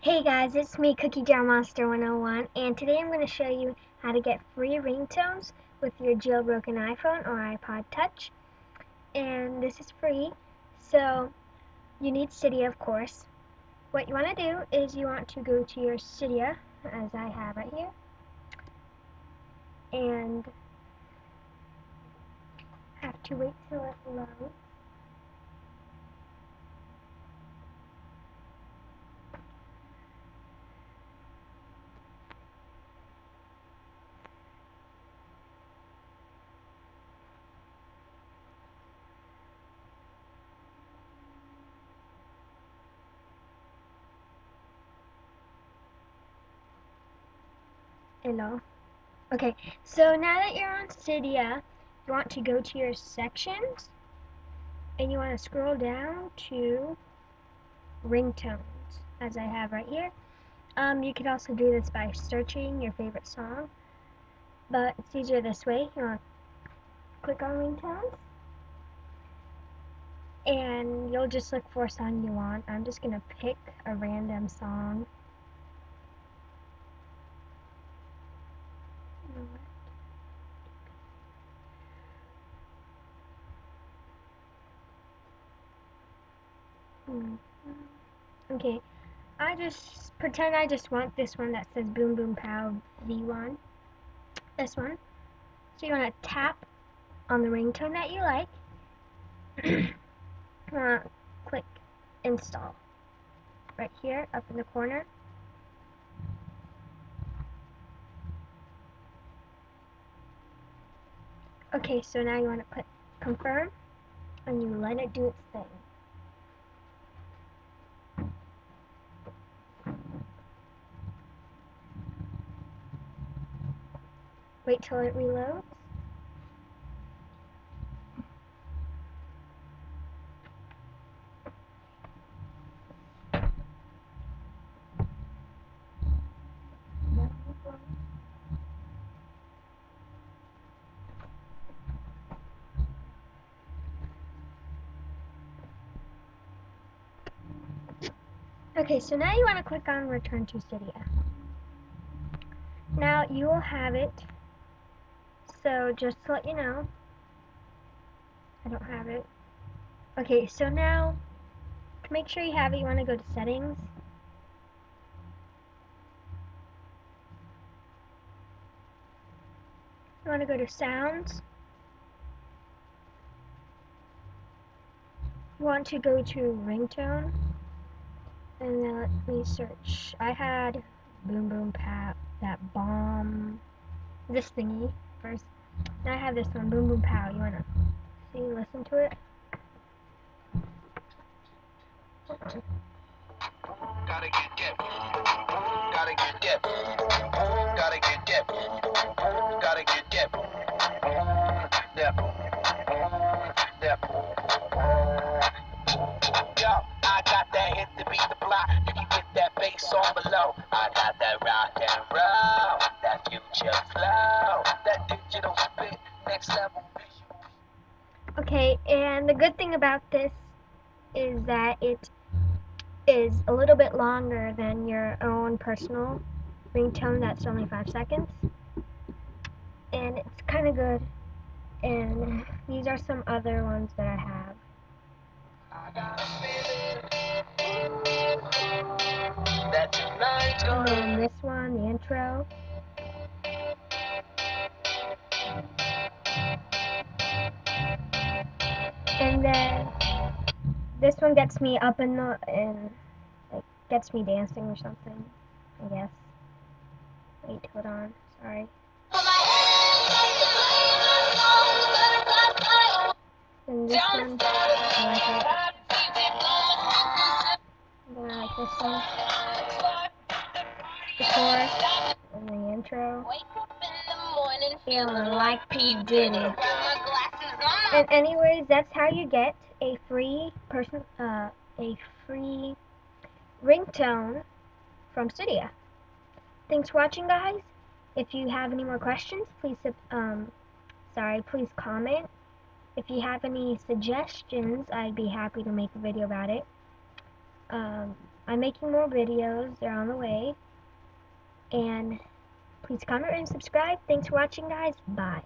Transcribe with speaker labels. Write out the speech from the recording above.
Speaker 1: Hey guys, it's me, Cookie Jar Monster 101, and today I'm going to show you how to get free ringtones with your jailbroken iPhone or iPod Touch. And this is free, so you need Cydia, of course. What you want to do is you want to go to your Cydia, as I have right here, and have to wait till it loads. Hello. Okay, so now that you're on Cydia, you want to go to your sections, and you want to scroll down to ringtones, as I have right here. You could also do this by searching your favorite song, but it's easier this way. You want to click on ringtones, and you'll just look for a song you want. I'm just going to pick a random song. Okay, I just pretend I just want this one that says Boom Boom Pow V1. This one. So you want to tap on the ringtone that you like. Click install right here up in the corner. Okay, so now you want to click confirm, and you let it do its thing. Wait till it reloads. Okay, so now you want to click on Return to Cydia. Now you will have it. So just to let you know, I don't have it. Okay, so now to make sure you have it, you want to go to Settings. You want to go to Sounds. You want to go to Ringtone. And then let me search. I had Boom Boom Pow, that bomb, this thingy first. Now I have this one, Boom Boom Pow. You wanna see, listen to it?
Speaker 2: Gotta get dip. Gotta get dip. Gotta get dip. Gotta get dip. Dip. Dip. Yo, I got that hit to beat the block. You can get that bass on below. I got that rock and roll, that future flow, that digital spit, next level visual.
Speaker 1: Okay, and the good thing about this is that it is a little bit longer than your own personal ringtone that's only 5 seconds. And it's kind of good. And these are some other ones that I have.
Speaker 2: That tonight's
Speaker 1: And
Speaker 2: gonna
Speaker 1: then this one, the intro. And then this one gets me up in the, and like gets me dancing or something, I guess. Wait, hold on, sorry. And this one, I like it. And then I like this one. The chorus, and the intro. Feeling like P. Diddy. And anyways, that's how you get a free ringtone from Cydia. Thanks for watching, guys. If you have any more questions, please please comment. If you have any suggestions, I'd be happy to make a video about it. I'm making more videos. They're on the way. And please comment and subscribe. Thanks for watching, guys. Bye.